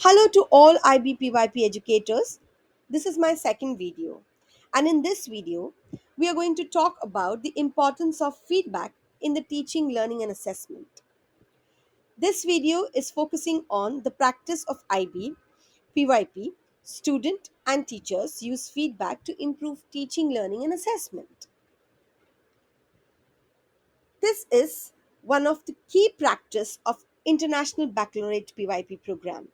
Hello to all IBPYP educators. This is my second video. And in this video, we are going to talk about the importance of feedback in the teaching, learning, and assessment. This video is focusing on the practice of IB, PYP, student and teachers use feedback to improve teaching, learning, and assessment. This is one of the key practice of International Baccalaureate PYP program.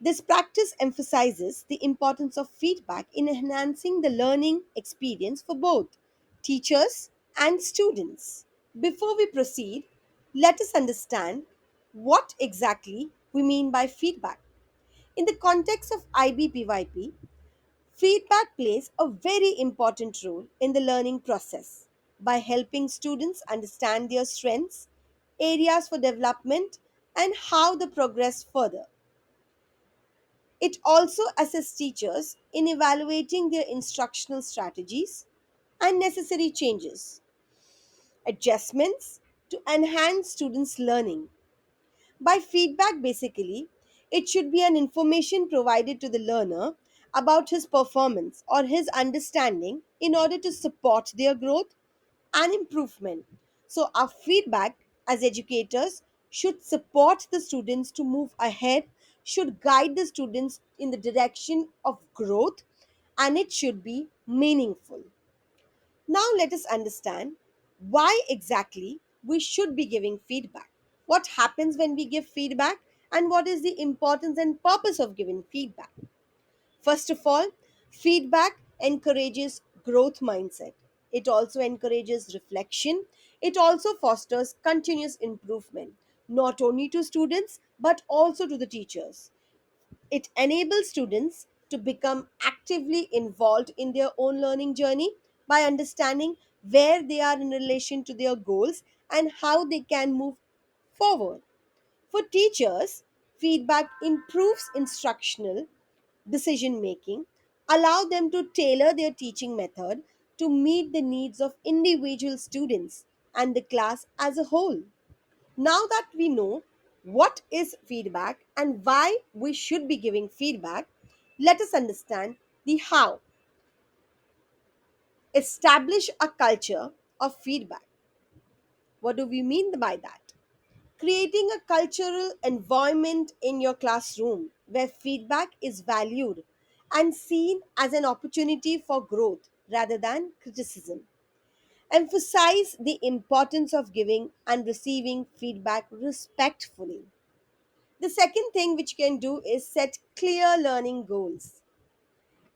This practice emphasizes the importance of feedback in enhancing the learning experience for both teachers and students. Before we proceed, let us understand what exactly we mean by feedback. In the context of IBPYP, feedback plays a very important role in the learning process by helping students understand their strengths, areas for development, and how they progress further. It also assists teachers in evaluating their instructional strategies and necessary changes, adjustments to enhance students' learning. By feedback, basically, it should be an information provided to the learner about his performance or his understanding in order to support their growth and improvement. So, our feedback as educators should support the students to move ahead, should guide the students in the direction of growth, and it should be meaningful. Now, let us understand why exactly we should be giving feedback. What happens when we give feedback, and what is the importance and purpose of giving feedback? First of all, feedback encourages growth mindset. It also encourages reflection. It also fosters continuous improvement, not only to students but also to the teachers. It enables students to become actively involved in their own learning journey by understanding where they are in relation to their goals and how they can move forward. For teachers, feedback improves instructional decision making, allow them to tailor their teaching method to meet the needs of individual students and the class as a whole. Now that we know what is feedback and why we should be giving feedback, let us understand the how. Establish a culture of feedback. What do we mean by that? Creating a cultural environment in your classroom where feedback is valued and seen as an opportunity for growth rather than criticism. Emphasize the importance of giving and receiving feedback respectfully. The second thing which you can do is set clear learning goals.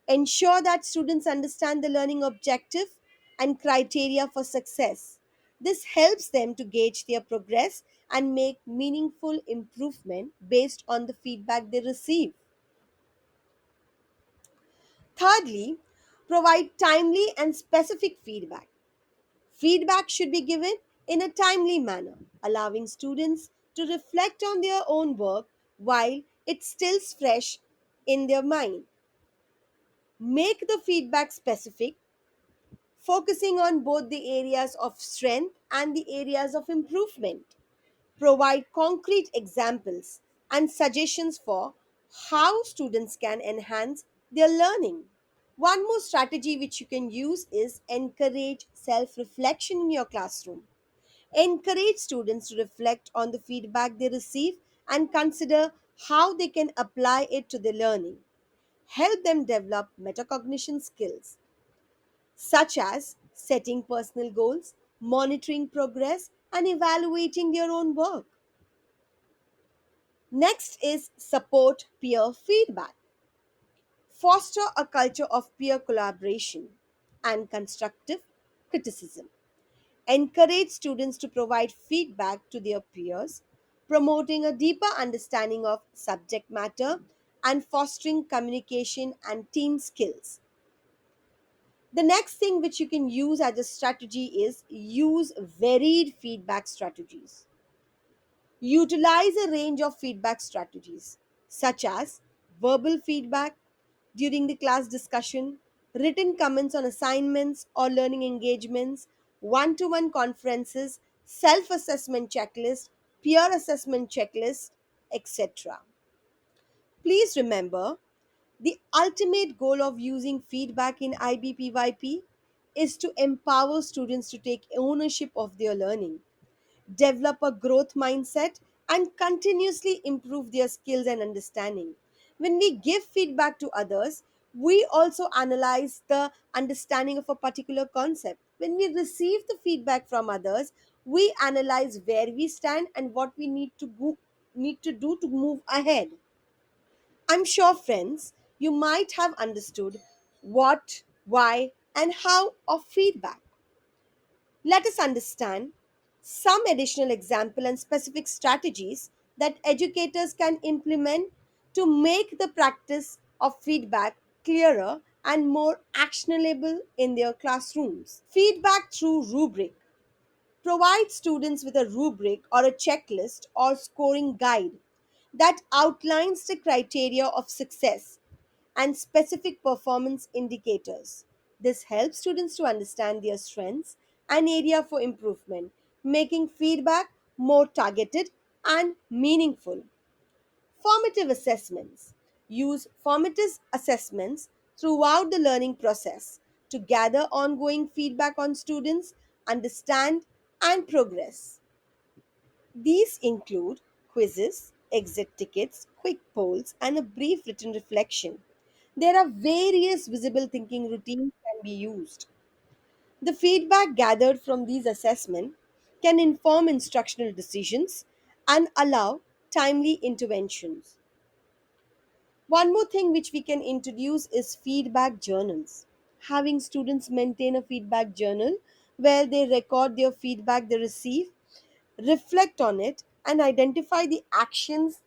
Ensure that students understand the learning objective and criteria for success. This helps them to gauge their progress and make meaningful improvement based on the feedback they receive. Thirdly, provide timely and specific feedback. Feedback should be given in a timely manner, allowing students to reflect on their own work while it's still fresh in their mind. Make the feedback specific, focusing on both the areas of strength and the areas of improvement. Provide concrete examples and suggestions for how students can enhance their learning. One more strategy which you can use is encourage self reflection in your classroom. Encourage students to reflect on the feedback they receive and consider how they can apply it to their learning. Help them develop metacognition skills such as setting personal goals, monitoring progress, and evaluating their own work. Next is support peer feedback. Foster a culture of peer collaboration and constructive criticism. Encourage students to provide feedback to their peers, promoting a deeper understanding of subject matter and fostering communication and team skills. The next thing which you can use as a strategy is use varied feedback strategies. Utilize a range of feedback strategies such as verbal feedback during the class discussion, written comments on assignments or learning engagements, one to one conferences, self assessment checklist, peer assessment checklist, etc. Please remember, the ultimate goal of using feedback in IBPYP is to empower students to take ownership of their learning, develop a growth mindset, and continuously improve their skills and understanding. When we give feedback to others, we also analyze the understanding of a particular concept. When we receive the feedback from others, we analyze where we stand and what we need to do to move ahead. I'm sure, friends, you might have understood what, why, and how of feedback. Let us understand some additional example and specific strategies that educators can implement to make the practice of feedback clearer and more actionable in their classrooms. Feedback through rubric. Provide students with a rubric or a checklist or scoring guide that outlines the criteria of success and specific performance indicators. This helps students to understand their strengths and area for improvement, making feedback more targeted and meaningful. Formative assessments. Use formative assessments throughout the learning process to gather ongoing feedback on students, understand, and progress. These include quizzes, exit tickets, quick polls, and a brief written reflection. There are various visible thinking routines can be used. The feedback gathered from these assessments can inform instructional decisions and allow timely interventions. One more thing which we can introduce is feedback journals. Having students maintain a feedback journal where they record their feedback they receive, reflect on it, and identify the actions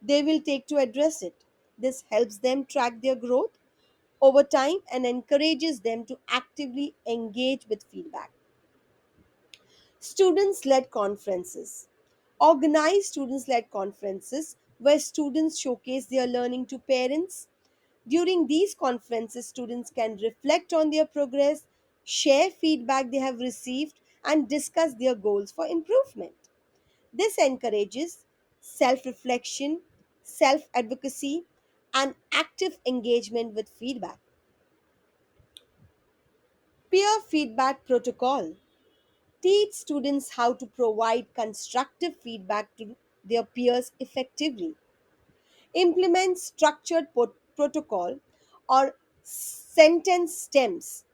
they will take to address it. This helps them track their growth over time and encourages them to actively engage with feedback. Students led conferences. Organize students led conferences where students showcase their learning to parents. During these conferences, students can reflect on their progress, share feedback they have received, and discuss their goals for improvement. This encourages self reflection, self advocacy, and active engagement with feedback. Peer feedback protocol. Teach students how to provide constructive feedback to their peers effectively. Implement structured protocol or sentence stems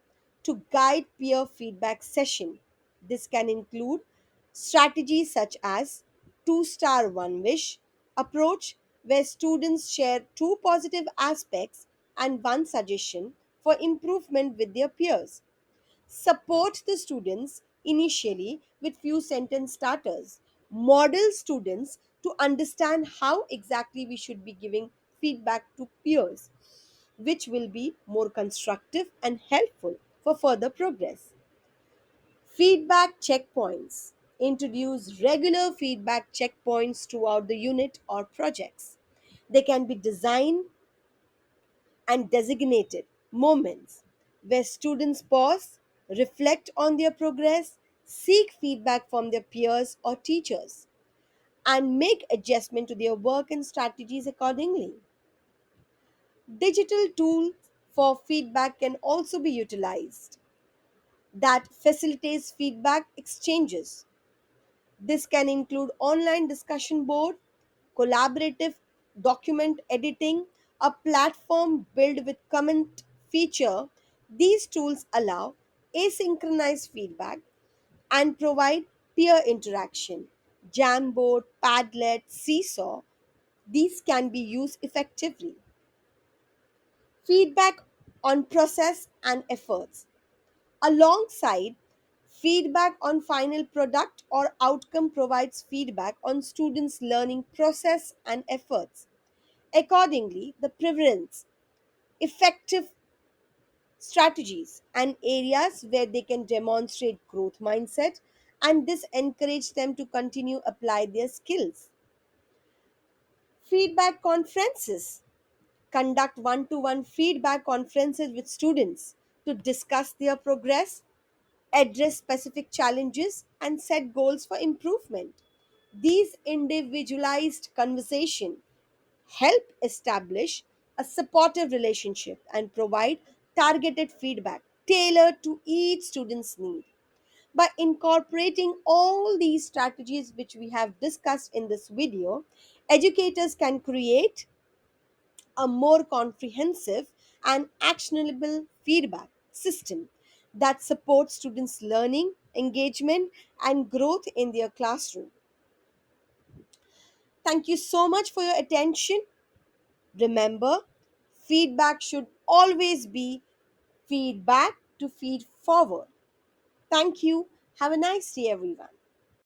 to guide peer feedback session. This can include strategies such as two-star one wish approach where students share two positive aspects and one suggestion for improvement with their peers. Support the students initially with few sentence starters. Model students to understand how exactly we should be giving feedback to peers, which will be more constructive and helpful for further progress. Feedback checkpoints. Introduce regular feedback checkpoints throughout the unit or projects. They can be designed and designated moments where students pause, reflect on their progress, seek feedback from their peers or teachers, and make adjustment to their work and strategies accordingly. Digital tools for feedback can also be utilized that facilitates feedback exchanges. This can include online discussion board, collaborative document editing, a platform built with comment feature. These tools allow asynchronous feedback and provide peer interaction. Jamboard, Padlet, Seesaw, these can be used effectively. Feedback on process and efforts. Alongside feedback on final product or outcome provides feedback on students' learning process and efforts. Accordingly, the preference, effective strategies and areas where they can demonstrate growth mindset and this encourage them to continue apply their skills. Feedback conferences. Conduct one-to-one feedback conferences with students to discuss their progress, address specific challenges, and set goals for improvement. These individualized conversation help establish a supportive relationship and provide targeted feedback tailored to each student's need. By incorporating all these strategies which we have discussed in this video, educators can create a more comprehensive and actionable feedback system that supports students' learning, engagement, and growth in their classroom. Thank you so much for your attention. Remember, feedback should always be feedback to feed forward. Thank you. Have a nice day, everyone.